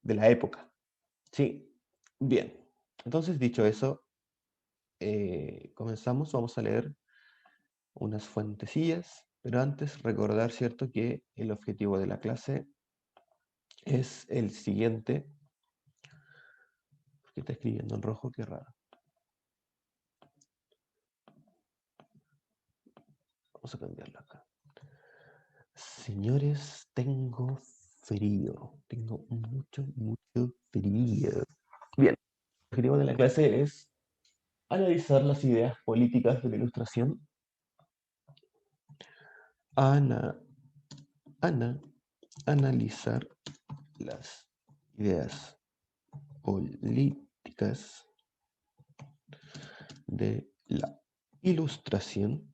de la época. Sí, bien. Entonces, dicho eso, comenzamos, vamos a leer unas fuentecillas, pero antes recordar, ¿cierto?, que el objetivo de la clase es el siguiente. ¿Por qué está escribiendo en rojo? Qué raro. Vamos a cambiarlo acá. Señores, tengo frío. Tengo mucho, mucho frío. Bien, el objetivo de la clase es analizar las ideas políticas de la Ilustración. Ana, analizar las ideas políticas de la Ilustración,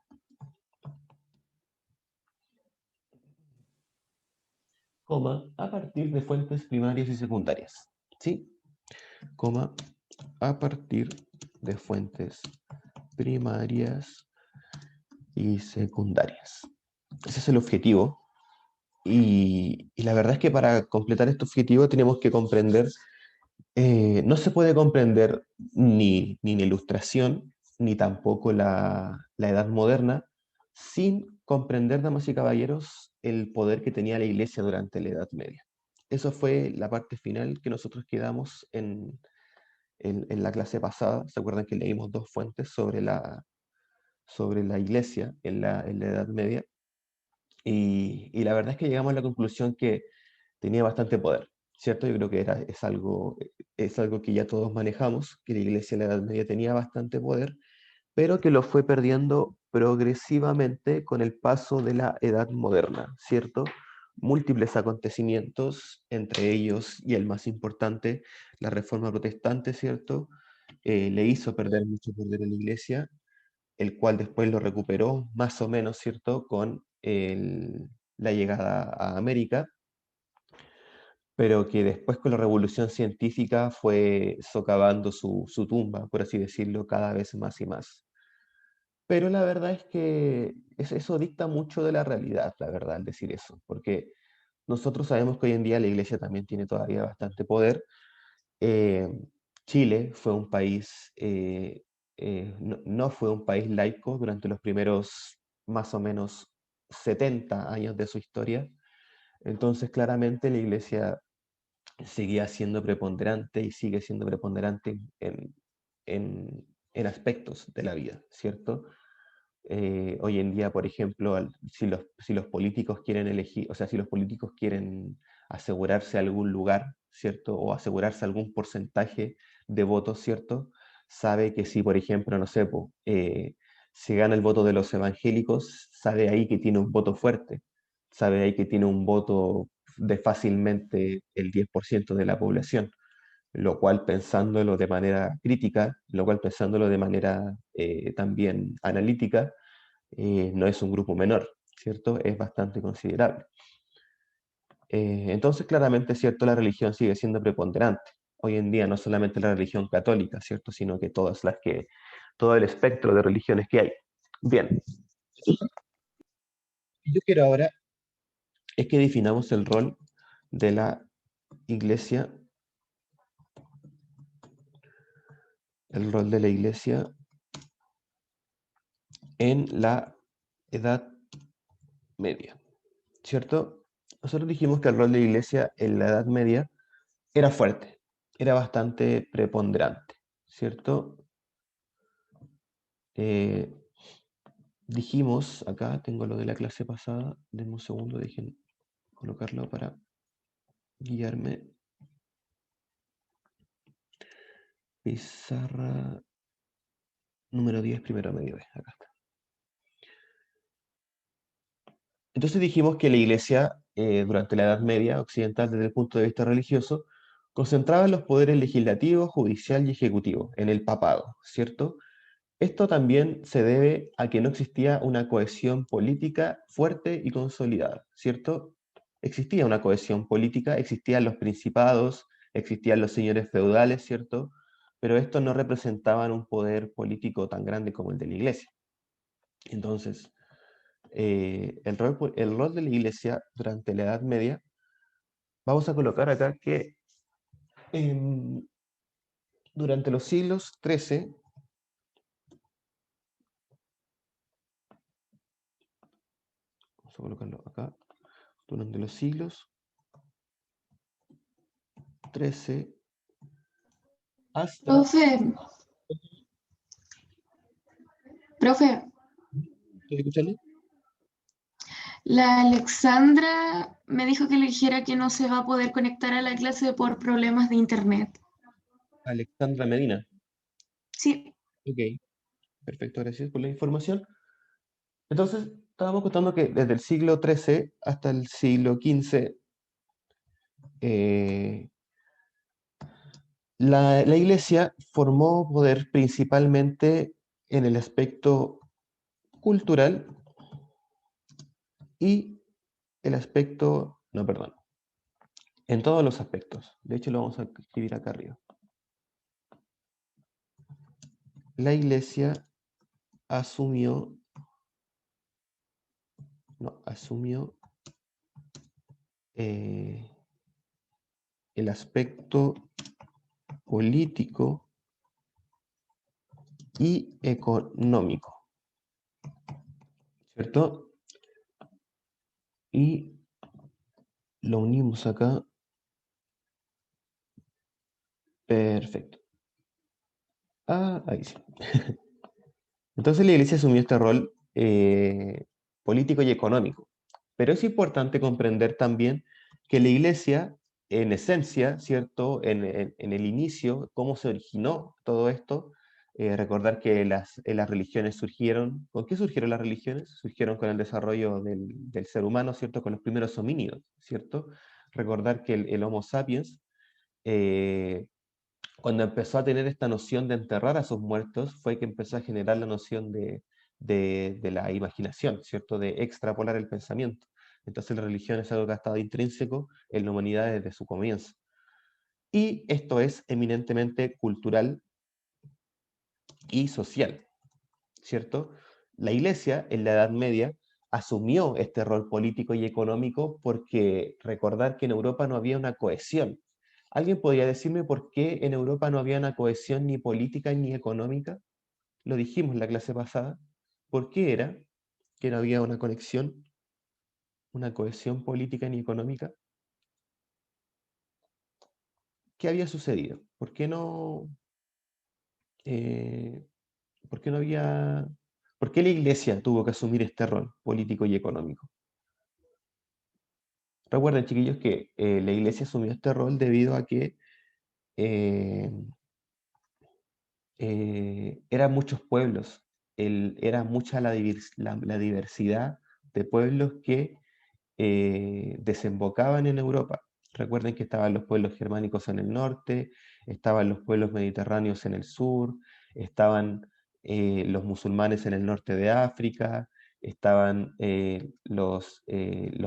a partir de fuentes primarias y secundarias. ¿Sí? A partir de fuentes primarias y secundarias. Ese es el objetivo. Y la verdad es que para completar este objetivo tenemos que comprender, no se puede comprender ni la Ilustración, ni tampoco la Edad Moderna, sin comprender, damas y caballeros, el poder que tenía la Iglesia durante la Edad Media. Eso fue la parte final que nosotros quedamos en la clase pasada. ¿Se acuerdan que leímos dos fuentes sobre la Iglesia en la Edad Media? Y la verdad es que llegamos a la conclusión que tenía bastante poder, ¿cierto? Yo creo que es algo que ya todos manejamos, que la Iglesia en la Edad Media tenía bastante poder, pero que lo fue perdiendo progresivamente con el paso de la Edad Moderna, ¿cierto? Múltiples acontecimientos, entre ellos, y el más importante, la Reforma Protestante, ¿cierto? Le hizo perder mucho poder a la Iglesia, el cual después lo recuperó más o menos, ¿cierto?, con la llegada a América, pero que después con la revolución científica fue socavando su tumba, por así decirlo, cada vez más y más. Pero la verdad es que eso dicta mucho de la realidad, la verdad, al decir eso, porque nosotros sabemos que hoy en día la Iglesia también tiene todavía bastante poder. Eh, Chile fue un país, no fue un país laico durante los primeros más o menos 70 años de su historia. Entonces, claramente la Iglesia seguía siendo preponderante y sigue siendo preponderante en aspectos de la vida, ¿cierto? Hoy en día, por ejemplo, si los políticos quieren elegir, o sea, si los políticos quieren asegurarse algún lugar, ¿cierto? O asegurarse algún porcentaje de votos, ¿cierto? Sabe que si, por ejemplo, no sé, se gana el voto de los evangélicos, sabe ahí que tiene un voto fuerte, sabe ahí que tiene un voto de fácilmente el 10% de la población, lo cual pensándolo de manera crítica, lo cual pensándolo de manera también analítica, no es un grupo menor, ¿cierto? Es bastante considerable. Entonces, claramente, ¿cierto? La religión sigue siendo preponderante. Hoy en día no solamente la religión católica, ¿cierto? Sino que todo el espectro de religiones que hay. Bien, yo quiero ahora es que definamos el rol de la iglesia, el rol de la iglesia en la Edad Media, ¿cierto? Nosotros dijimos que el rol de la iglesia en la Edad Media era fuerte, era bastante preponderante, ¿cierto? Eh, Dijimos, acá tengo lo de la clase pasada, denme un segundo, dejen colocarlo para guiarme. Pizarra número 10, primero medio B, acá está. Entonces dijimos que la iglesia, durante la Edad Media occidental, desde el punto de vista religioso, concentraba los poderes legislativo, judicial y ejecutivo en el papado, ¿cierto? Esto también se debe a que no existía una cohesión política fuerte y consolidada, ¿cierto? Existía una cohesión política, existían los principados, existían los señores feudales, ¿cierto? Pero estos no representaban un poder político tan grande como el de la iglesia. Entonces, el rol de la iglesia durante la Edad Media, vamos a colocar acá que Em, durante los siglos XIII, vamos a colocarlo acá, durante los siglos XIII hasta... Profe, profe, ¿Estoy escuchando? la Alexandra me dijo que le dijera que no se va a poder conectar a la clase por problemas de internet. Alexandra Medina. Sí, Ok, perfecto, gracias por la información. Entonces, estábamos contando que desde el siglo XIII hasta el siglo XV, eh, la Iglesia formó poder principalmente en el aspecto cultural y el aspecto, no, perdón, en todos los aspectos. De hecho, lo vamos a escribir acá arriba. La Iglesia asumió, no, asumió eh, el aspecto político y económico, ¿cierto? Y lo unimos acá. Perfecto. Ah, ahí sí. Entonces la Iglesia asumió este rol político y económico. Pero es importante comprender también que la Iglesia, en esencia, ¿cierto? En el inicio, cómo se originó todo esto, recordar que las religiones surgieron. ¿Con qué surgieron las religiones? Surgieron con el desarrollo del ser humano, ¿cierto? Con los primeros homínidos, ¿cierto? Recordar que el Homo sapiens eh, cuando empezó a tener esta noción de enterrar a sus muertos, fue que empezó a generar la noción de la imaginación, ¿cierto? De extrapolar el pensamiento. Entonces la religión es algo que ha estado intrínseco en la humanidad desde su comienzo. Y esto es eminentemente cultural y social, ¿cierto? La Iglesia en la Edad Media asumió este rol político y económico porque recordar que en Europa no había una cohesión. ¿Alguien podría decirme por qué en Europa no había una cohesión ni política ni económica? Lo dijimos en la clase pasada. ¿Por qué era que no había una conexión, una cohesión política ni económica? ¿Qué había sucedido? Eh, por qué no había, por qué la Iglesia tuvo que asumir este rol político y económico? Recuerden, chiquillos, que la Iglesia asumió este rol debido a que eh, eran muchos pueblos, era mucha la diversidad de pueblos que desembocaban en Europa. Recuerden que estaban los pueblos germánicos en el norte, estaban los pueblos mediterráneos en el sur, estaban los musulmanes en el norte de África, estaban los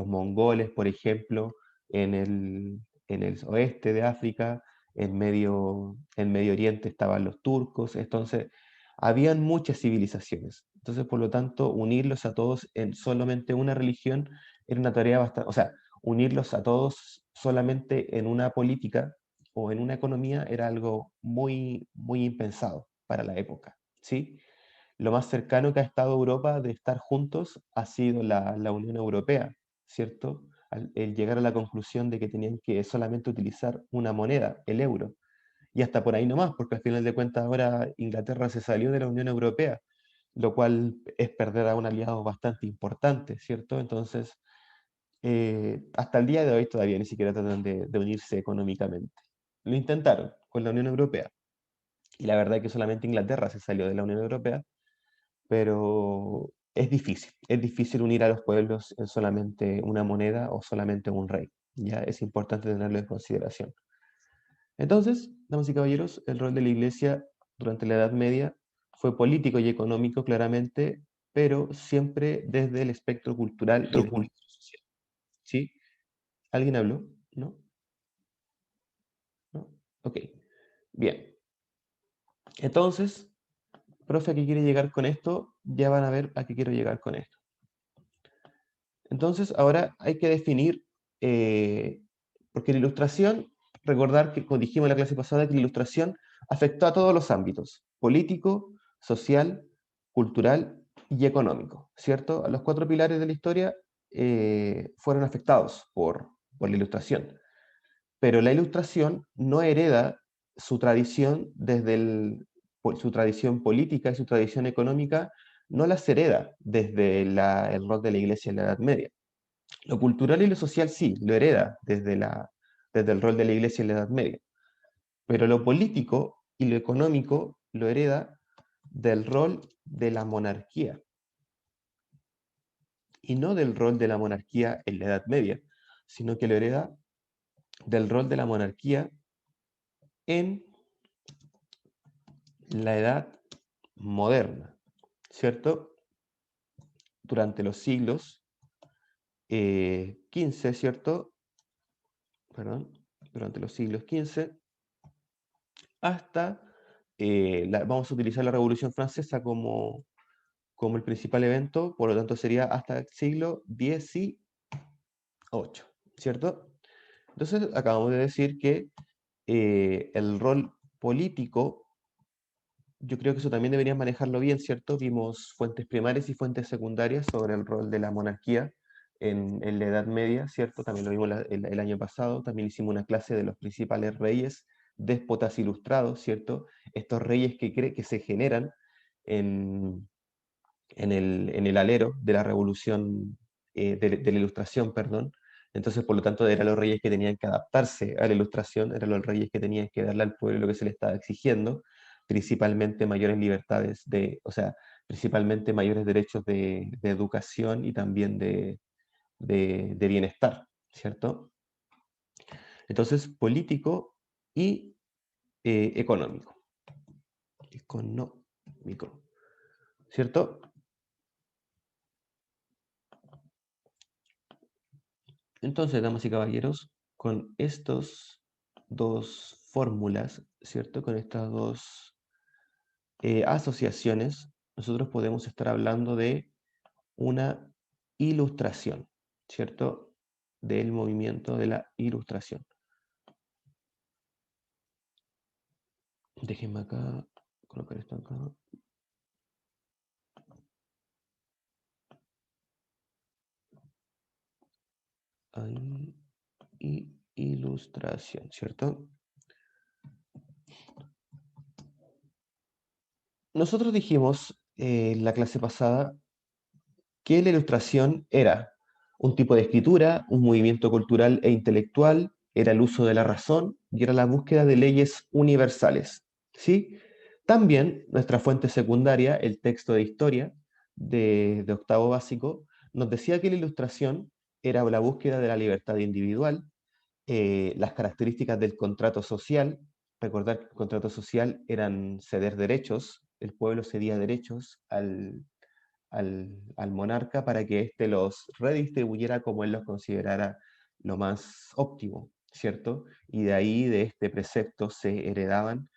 mongoles, por ejemplo, en el oeste de África, en Medio Oriente estaban los turcos, entonces habían muchas civilizaciones. Entonces, por lo tanto, unirlos a todos en solamente una religión era una tarea bastante, o sea, unirlos a todos solamente en una política o en una economía era algo muy, muy impensado para la época, ¿sí? Lo más cercano que ha estado Europa de estar juntos ha sido la Unión Europea, ¿cierto? El llegar a la conclusión de que tenían que solamente utilizar una moneda, el euro, y hasta por ahí nomás, porque al final de cuentas ahora Inglaterra se salió de la Unión Europea, lo cual es perder a un aliado bastante importante, ¿cierto? Entonces, hasta el día de hoy todavía ni siquiera tratan de unirse económicamente. Lo intentaron con la Unión Europea, y la verdad es que solamente Inglaterra se salió de la Unión Europea, pero es difícil unir a los pueblos en solamente una moneda o solamente un rey, ya es importante tenerlo en consideración. Entonces, damas y caballeros, el rol de la Iglesia durante la Edad Media fue político y económico claramente, pero siempre desde el espectro cultural y el espectro social. ¿Sí? ¿Alguien habló? ¿No? ¿No? Ok. Bien. Entonces, profe, ¿a qué quiere llegar con esto? Ya van a ver a qué quiero llegar con esto. Entonces, ahora hay que definir, porque la ilustración recordar que, como dijimos en la clase pasada, que la Ilustración afectó a todos los ámbitos, político, social, cultural y económico, ¿cierto? Los cuatro pilares de la historia fueron afectados por la Ilustración, pero la Ilustración no hereda su tradición su tradición política y su tradición económica, no las hereda desde el rol de la Iglesia en la Edad Media. Lo cultural y lo social sí, lo hereda desde el rol de la Iglesia en la Edad Media, pero lo político y lo económico lo hereda del rol de la monarquía, y no del rol de la monarquía en la Edad Media, sino que lo hereda del rol de la monarquía en la Edad Moderna, ¿cierto? Durante los siglos XV, ¿cierto? Perdón, durante los siglos XV hasta, vamos a utilizar la Revolución Francesa como el principal evento, por lo tanto sería hasta el siglo XVIII, ¿cierto? Entonces acabamos de decir que el rol político, yo creo que eso también deberían manejarlo bien, ¿cierto? Vimos fuentes primarias y fuentes secundarias sobre el rol de la monarquía en la Edad Media, ¿cierto? También lo vimos el año pasado, también hicimos una clase de los principales reyes, déspotas ilustrados, ¿cierto? Estos reyes que se generan en, en el alero de la revolución, de la ilustración, perdón. Entonces, por lo tanto, eran los reyes que tenían que adaptarse a la ilustración, eran los reyes que tenían que darle al pueblo lo que se le estaba exigiendo, principalmente mayores libertades o sea, principalmente mayores derechos de educación y también de bienestar, ¿cierto? Entonces, político y económico. Económico, ¿cierto? Entonces, damas y caballeros, con estas dos fórmulas, ¿cierto? Con estas dos asociaciones, nosotros podemos estar hablando de una ilustración, ¿cierto? Del movimiento de la ilustración. Déjenme acá, colocar esto acá. Ahí, y ilustración, ¿cierto? Nosotros dijimos en la clase pasada que la ilustración era un tipo de escritura, un movimiento cultural e intelectual, era el uso de la razón y era la búsqueda de leyes universales. ¿Sí? También nuestra fuente secundaria, el texto de historia de octavo básico, nos decía que la ilustración era la búsqueda de la libertad individual, las características del contrato social. Recordar que el contrato social eran ceder derechos, el pueblo cedía derechos al monarca para que éste los redistribuyera como él los considerara lo más óptimo, ¿cierto? Y de ahí, de este precepto, se heredaban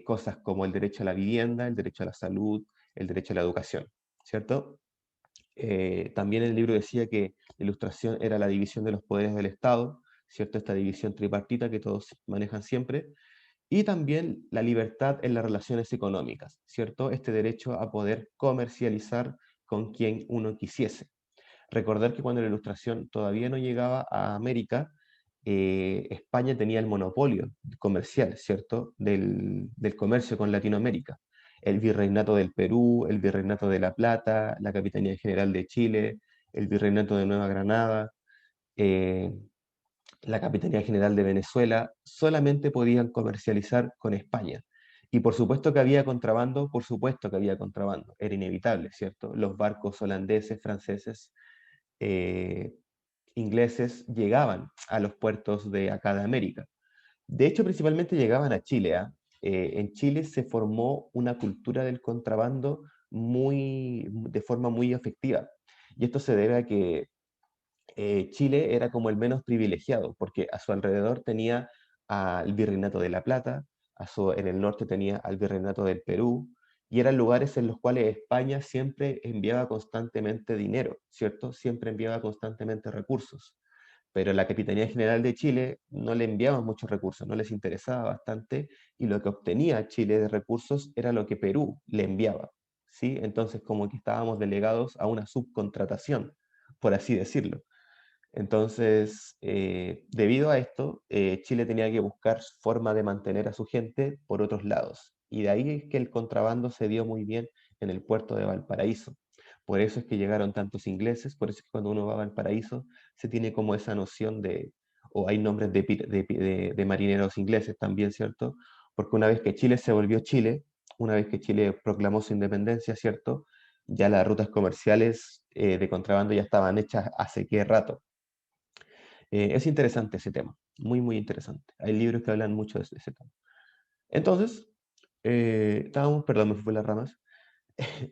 cosas como el derecho a la vivienda, el derecho a la salud, el derecho a la educación, ¿cierto? También el libro decía que la ilustración era la división de los poderes del Estado, ¿cierto? Esta división tripartita que todos manejan siempre, y también la libertad en las relaciones económicas, ¿cierto? Este derecho a poder comercializar con quien uno quisiese. Recordar que cuando la ilustración todavía no llegaba a América, España tenía el monopolio comercial, ¿cierto? Del comercio con Latinoamérica. El virreinato del Perú, el virreinato de La Plata, la Capitanía General de Chile, el virreinato de Nueva Granada, eh, la Capitanía General de Venezuela, solamente podían comercializar con España. Y por supuesto que había contrabando, por supuesto que había contrabando, era inevitable, ¿cierto? Los barcos holandeses, franceses, eh, ingleses llegaban a los puertos de acá de América. De hecho, principalmente llegaban a Chile. ¿Ah? En Chile se formó una cultura del contrabando de forma muy efectiva. Y esto se debe a que Chile era como el menos privilegiado, porque a su alrededor tenía al Virreinato de La Plata, en el norte tenía al Virreinato del Perú, y eran lugares en los cuales España siempre enviaba constantemente dinero, ¿cierto? Siempre enviaba constantemente recursos. pero la Capitanía General de Chile no le enviaba muchos recursos, no les interesaba bastante, y lo que obtenía Chile de recursos era lo que Perú le enviaba, ¿sí? Entonces como que estábamos delegados a una subcontratación, por así decirlo. Entonces, debido a esto, Chile tenía que buscar forma de mantener a su gente por otros lados. Y de ahí es que el contrabando se dio muy bien en el puerto de Valparaíso. Por eso es que llegaron tantos ingleses, por eso es que cuando uno va a Valparaíso se tiene como esa noción de, o hay nombres de marineros ingleses también, ¿cierto? Porque una vez que Chile se volvió Chile, una vez que Chile proclamó su independencia, ¿cierto? Ya las rutas comerciales de contrabando ya estaban hechas hace qué rato. Es interesante ese tema, muy, muy interesante. Hay libros que hablan mucho de ese tema. Entonces, perdón, me fui por las ramas.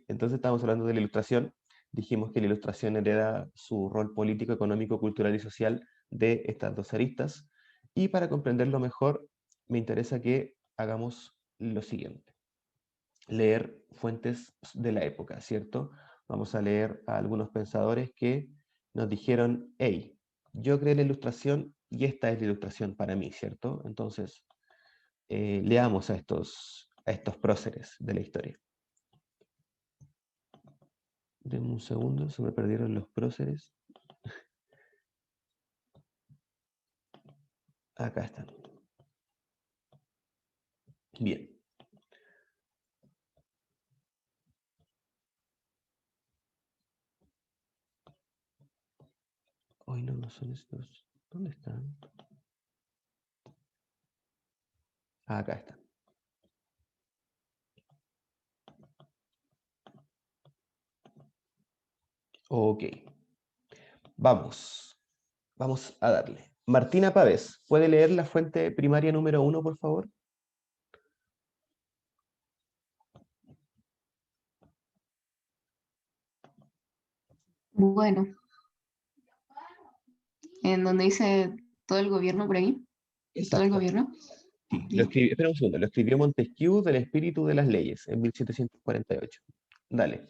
Entonces estábamos hablando de la ilustración. Dijimos que la ilustración hereda su rol político, económico, cultural y social de estas dos aristas. Y para comprenderlo mejor, me interesa que hagamos lo siguiente. Leer fuentes de la época, ¿cierto? Vamos a leer a algunos pensadores que nos dijeron, hey, yo creé la ilustración y esta es la ilustración para mí, ¿cierto? Entonces, leamos a estos próceres de la historia. Denme un segundo, se me perdieron los próceres. Acá están. Bien. Hoy no, no son estos. ¿Dónde están? Acá están. Ok. Vamos. Vamos a darle. Martina Pávez, ¿puede leer la fuente primaria número 1, por favor? Bueno, en donde dice todo el gobierno por ahí, todo el Exacto. gobierno. Sí, Ya. espera un segundo, lo escribió Montesquieu del espíritu de las leyes en 1748. Dale.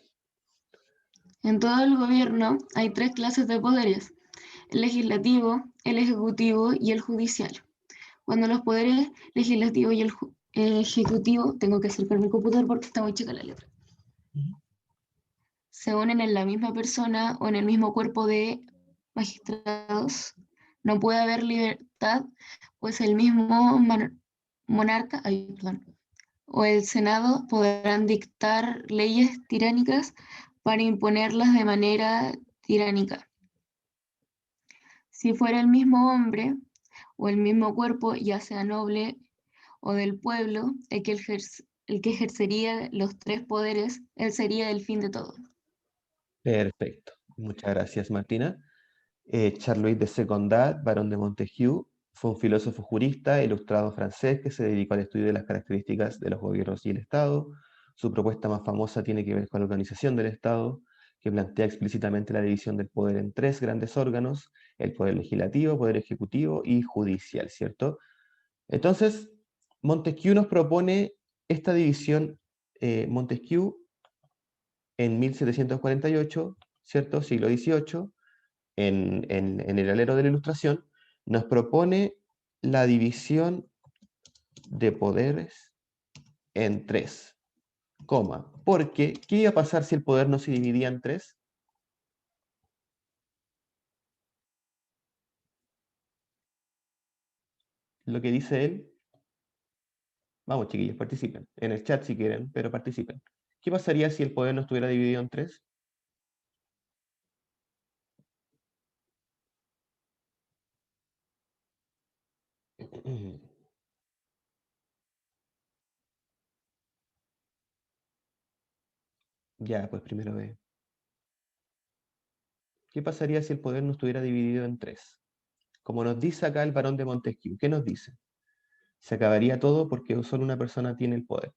En todo el gobierno hay tres clases de poderes: el legislativo, el ejecutivo y el judicial. Cuando los poderes legislativo y el ejecutivo, tengo que acercar mi computador porque está muy chica la letra, se unen en la misma persona o en el mismo cuerpo de magistrados, no puede haber libertad, pues el mismo monarca, ay, perdón, o el Senado podrán dictar leyes tiránicas para imponerlas de manera tiránica. Si fuera el mismo hombre o el mismo cuerpo, ya sea noble o del pueblo, el que ejercería los tres poderes, él sería el fin de todo. Perfecto. Muchas gracias, Martina. Charles de Secondat, barón de Montesquieu, fue un filósofo jurista ilustrado francés que se dedicó al estudio de las características de los gobiernos y el Estado. Su propuesta más famosa tiene que ver con la organización del Estado, que plantea explícitamente la división del poder en tres grandes órganos: el poder legislativo, poder ejecutivo y judicial, ¿cierto? Entonces, Montesquieu nos propone esta división. Montesquieu en 1748, ¿cierto? Siglo XVIII, en el alero de la Ilustración, nos propone la división de poderes en tres, coma, porque ¿qué iba a pasar si el poder no se dividía en tres? Lo que dice él, vamos chiquillos, participen, en el chat si quieren, pero participen. ¿Qué pasaría si el poder no estuviera dividido en tres? Ya, pues primero ve. ¿Qué pasaría si el poder no estuviera dividido en tres? Como nos dice acá el barón de Montesquieu, ¿qué nos dice? Se acabaría todo porque solo una persona tiene el poder.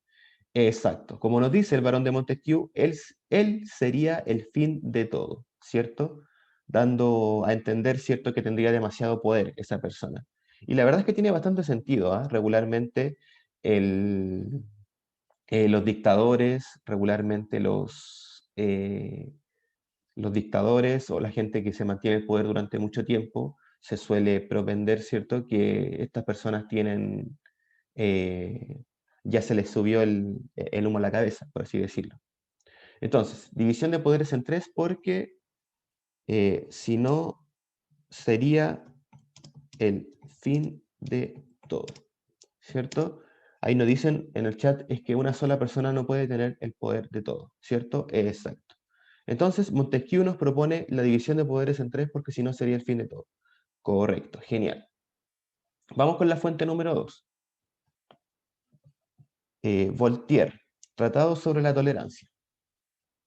Exacto. Como nos dice el barón de Montesquieu, él sería el fin de todo, ¿cierto? Dando a entender, ¿cierto?, que tendría demasiado poder esa persona. Y la verdad es que tiene bastante sentido, ¿ah? Regularmente el, los dictadores, regularmente los dictadores o la gente que se mantiene el poder durante mucho tiempo, se suele propender, ¿cierto?, que estas personas tienen, ya se les subió el humo a la cabeza, por así decirlo. Entonces, división de poderes en tres porque si no sería el fin de todo, ¿cierto? Ahí nos dicen en el chat es que una sola persona no puede tener el poder de todo, ¿cierto? Exacto. Entonces, Montesquieu nos propone la división de poderes en tres porque si no sería el fin de todo. Correcto, genial. Vamos con la fuente número 2. Voltaire, Tratado sobre la tolerancia.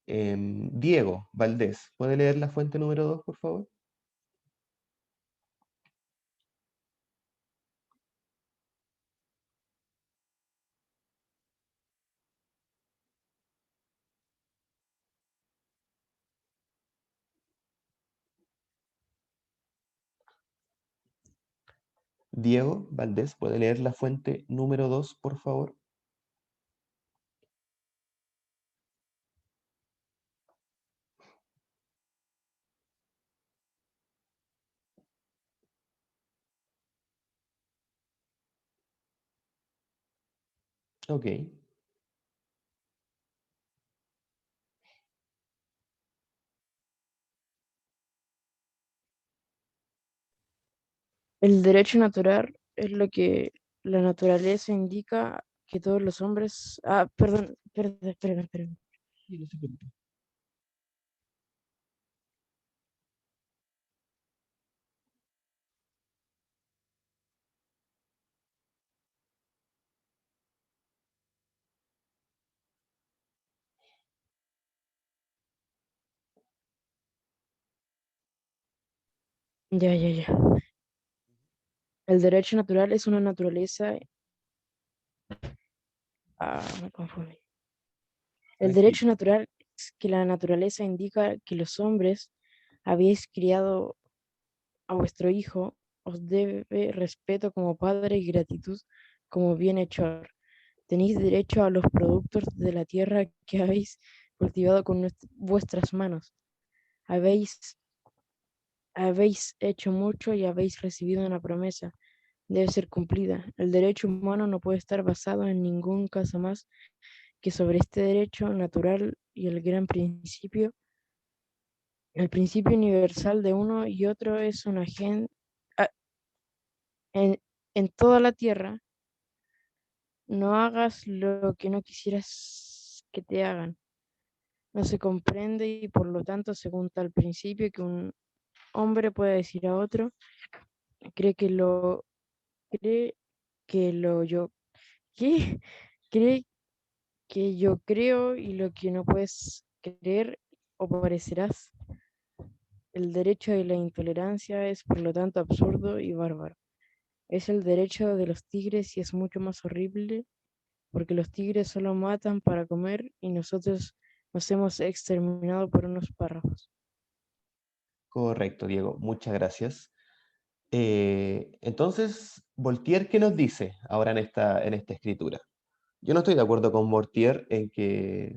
Diego Valdés, ¿puede leer la fuente número 2, por favor? Diego Valdés, ¿puede leer la fuente número 2, por favor? Ok. El derecho natural es lo que la naturaleza indica que todos los hombres... Ah, perdón, espérame. Sí, no se preocupe. Ya. El derecho natural es una naturaleza... Ah, me confundí. El Tranquilo. derecho natural es que la naturaleza indica que los hombres habéis criado a vuestro hijo, os debe respeto como padre y gratitud como bienhechor. Tenéis derecho a los productos de la tierra que habéis cultivado con vuestras manos. Habéis, habéis hecho mucho y habéis recibido una promesa. Debe ser cumplida. El derecho humano no puede estar basado en ningún caso más que sobre este derecho natural y el gran principio. El principio universal de uno y otro es una en, en toda la tierra. No hagas lo que no quisieras que te hagan. No se comprende y por lo tanto, según tal principio que un hombre puede decir a otro, cree que lo cree que lo yo ¿qué? Cree que yo creo y lo que no puedes creer o parecerás. El derecho de la intolerancia es por lo tanto absurdo y bárbaro. Es el derecho de los tigres y es mucho más horrible porque los tigres solo matan para comer y nosotros nos hemos exterminado por unos párrafos. Correcto, Diego. Muchas gracias. Entonces, Voltaire, ¿qué nos dice ahora en esta escritura? Yo no estoy de acuerdo con Voltaire en que...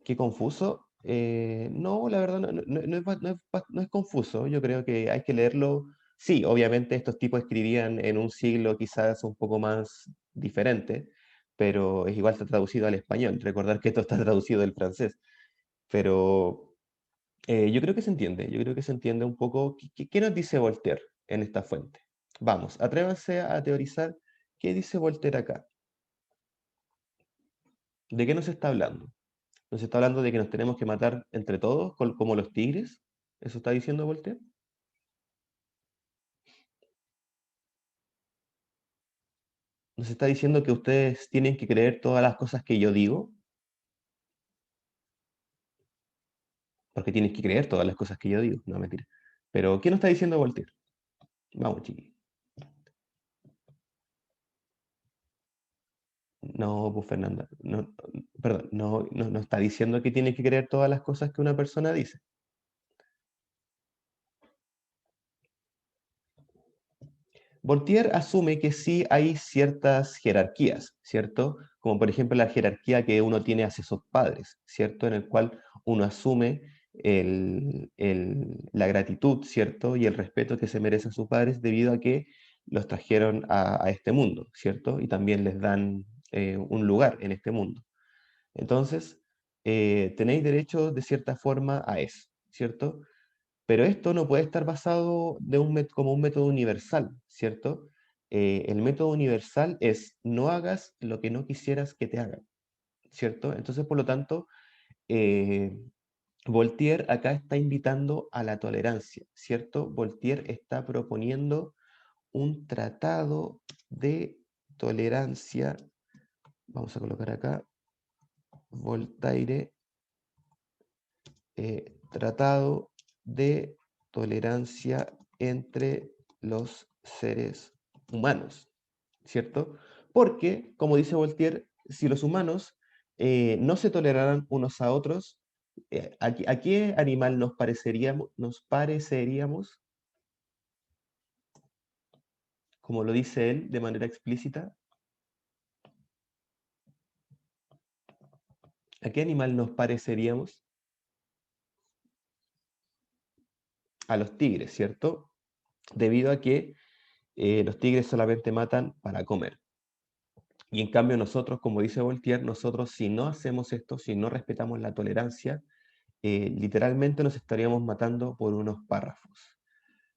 Qué confuso. No, la verdad no es confuso. Yo creo que hay que leerlo. Sí, obviamente estos tipos escribían en un siglo quizás un poco más diferente, pero es igual está traducido al español. Recordar que esto está traducido del francés. Pero yo creo que se entiende. Yo creo que se entiende un poco. ¿Qué nos dice Voltaire en esta fuente? Vamos, atrévanse a teorizar qué dice Voltaire acá. ¿De qué nos está hablando? ¿Nos está hablando de que nos tenemos que matar entre todos, como los tigres? ¿Eso está diciendo Voltaire? ¿Nos está diciendo que ustedes tienen que creer todas las cosas que yo digo? Porque tienes que creer todas las cosas que yo digo. No, mentira. Pero, ¿qué nos está diciendo Voltaire? Vamos, chiqui. No, pues Fernanda. No, perdón, no está diciendo que tienes que creer todas las cosas que una persona dice. Voltaire asume que sí hay ciertas jerarquías, ¿cierto? Como por ejemplo la jerarquía que uno tiene hacia sus padres, ¿cierto? En el cual uno asume la gratitud, ¿cierto? Y el respeto que se merecen sus padres debido a que los trajeron a este mundo, ¿cierto? Y también les dan un lugar en este mundo. Entonces, tenéis derecho de cierta forma a eso, ¿cierto? Pero esto no puede estar basado como un método universal, ¿cierto? El método universal es no hagas lo que no quisieras que te hagan, ¿cierto? Entonces, por lo tanto, eh, Voltaire acá está invitando a la tolerancia, ¿cierto? Voltaire está proponiendo un tratado de tolerancia. Vamos a colocar acá, Voltaire, tratado de tolerancia entre los seres humanos, ¿cierto? Porque, como dice Voltaire, si los humanos no se toleraran unos a otros, ¿a qué animal nos pareceríamos, como lo dice él de manera explícita? ¿A qué animal nos pareceríamos? A los tigres, ¿cierto? Debido a que los tigres solamente matan para comer. Y en cambio nosotros, como dice Voltaire, nosotros si no hacemos esto, si no respetamos la tolerancia, literalmente nos estaríamos matando por unos párrafos.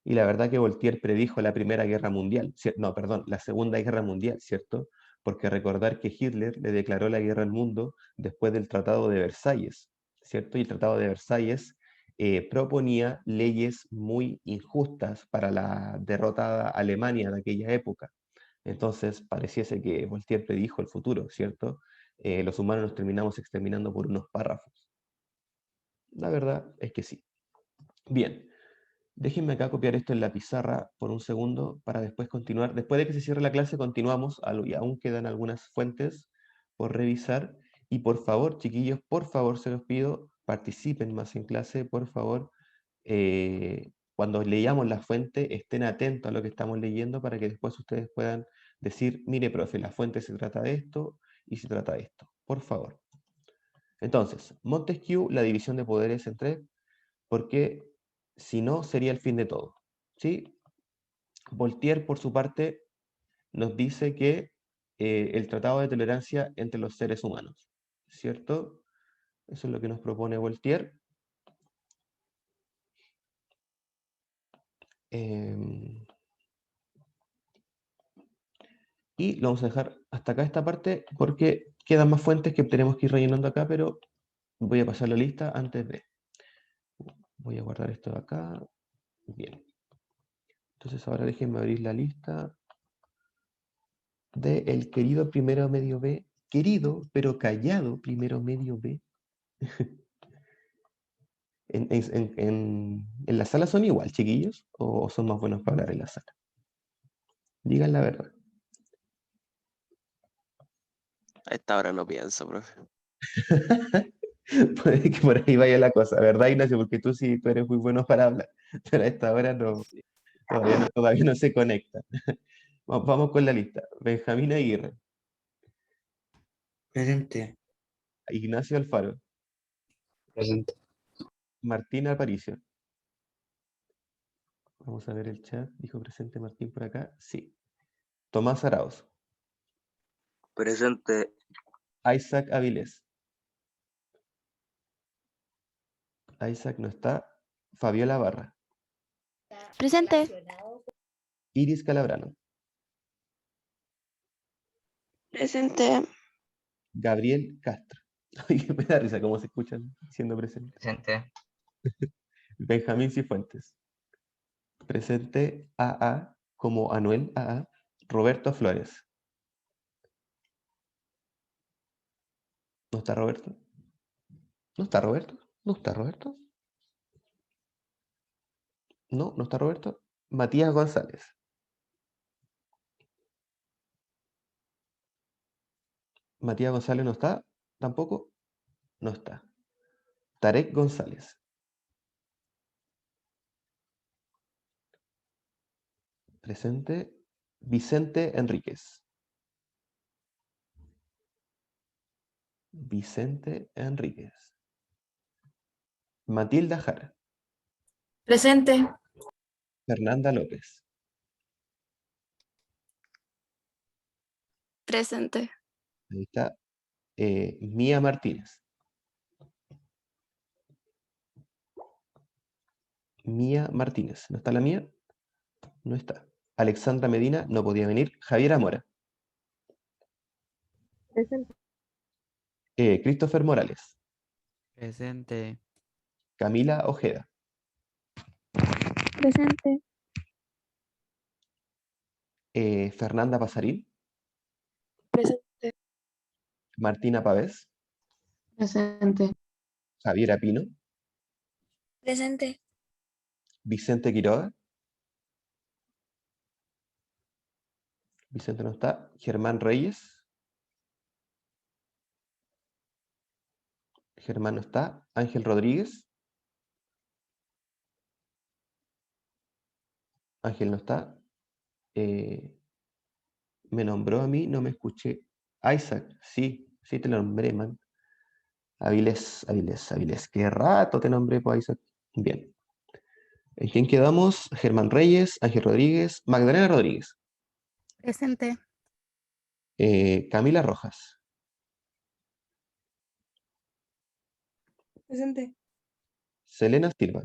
Y la verdad que Voltaire predijo la Primera Guerra Mundial, no, perdón, la Segunda Guerra Mundial, ¿cierto? Porque recordar que Hitler le declaró la guerra al mundo después del Tratado de Versalles, ¿cierto? Y el Tratado de Versalles proponía leyes muy injustas para la derrotada Alemania de aquella época. Entonces, pareciese que Voltaire predijo el futuro, ¿cierto? Los humanos nos terminamos exterminando por unos párrafos. La verdad es que sí. Bien, déjenme acá copiar esto en la pizarra por un segundo para después continuar. Después de que se cierre la clase, continuamos, y aún quedan algunas fuentes por revisar. Y por favor, chiquillos, por favor, se los pido, participen más en clase, por favor. Cuando leamos la fuente, estén atentos a lo que estamos leyendo para que después ustedes puedan decir, mire, profe, la fuente se trata de esto y se trata de esto. Por favor. Entonces, Montesquieu, la división de poderes entre, porque si no, sería el fin de todo. ¿Sí? Voltaire, por su parte, nos dice que el tratado de tolerancia entre los seres humanos. ¿Cierto? Eso es lo que nos propone Voltaire. Y lo vamos a dejar hasta acá esta parte porque quedan más fuentes que tenemos que ir rellenando acá, pero voy a pasar la lista antes de. Voy a guardar esto de acá. Bien. Entonces ahora déjenme abrir la lista de el querido primero medio B. Querido, pero callado primero medio B. ¿En la sala son igual, chiquillos? ¿O son más buenos para hablar en la sala? Digan la verdad. A esta hora no pienso, profe. Puede que por ahí vaya la cosa, ¿verdad, Ignacio? Porque tú sí, tú eres muy bueno para hablar, pero a esta hora no, Sí. todavía no se conecta. Vamos con la lista. Benjamín Aguirre, Presente. Ignacio Alfaro, Presente. Martín Aparicio. Vamos a ver el chat. ¿Dijo presente Martín por acá? Sí. Tomás Arauz, Presente. Isaac Avilés. Isaac no está. Fabiola Barra, Presente. Iris Calabrano, Presente. Gabriel Castro. Oye, me da risa cómo se escuchan siendo presentes. Presente. Benjamín Cifuentes. Presente AA como Anuel AA. Roberto Flores. ¿No está Roberto? ¿No está Roberto? ¿No está Roberto? No, no está Roberto. Matías González. Matías González no está. ¿Tampoco? No está. Tarek González. Presente. Vicente Enríquez. Vicente Enríquez. Matilda Jara. Presente. Fernanda López. Presente. Ahí está. Mía Martínez. Mía Martínez. ¿No está la mía? No está. Alexandra Medina no podía venir. Javiera Mora. Presente. Christopher Morales. Presente. Camila Ojeda. Presente. Fernanda Pasarín. Presente. Martina Pavés. Presente. Javiera Pino. Presente. Vicente Quiroga. Vicente no está. Germán Reyes. Germán no está. Ángel Rodríguez. Ángel no está. Me nombró a mí, no me escuché. Isaac, sí, sí te lo nombré, man. Avilés. Qué rato te nombré, pues, Isaac. Bien. ¿En quién quedamos? Germán Reyes, Ángel Rodríguez, Magdalena Rodríguez, Presente. Camila Rojas, Presente. Selena Silva,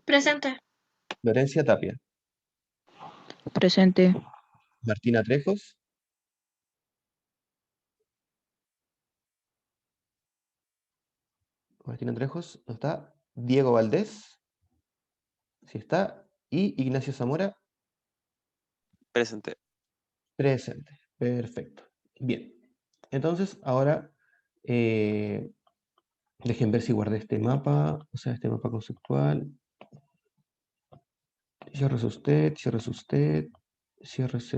Presente. Florencia Tapia, Presente. Martina Trejos, no está. Diego Valdés, sí está. Y Ignacio Zamora, Presente. presente. Perfecto. Bien. Entonces, ahora dejen ver si guardé este mapa, o sea, este mapa conceptual. Ciérrese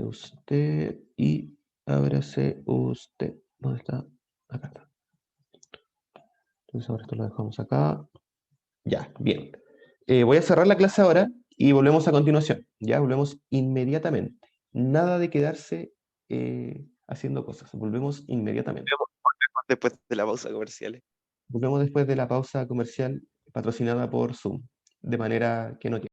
usted y ábrase usted. ¿Dónde está? Acá está. Entonces ahora esto lo dejamos acá. Ya, bien. Voy a cerrar la clase ahora y volvemos a continuación. Ya, volvemos inmediatamente. Nada de quedarse haciendo cosas. Volvemos inmediatamente. Después de la pausa comercial. Volvemos después de la pausa comercial patrocinada por Zoom, de manera que no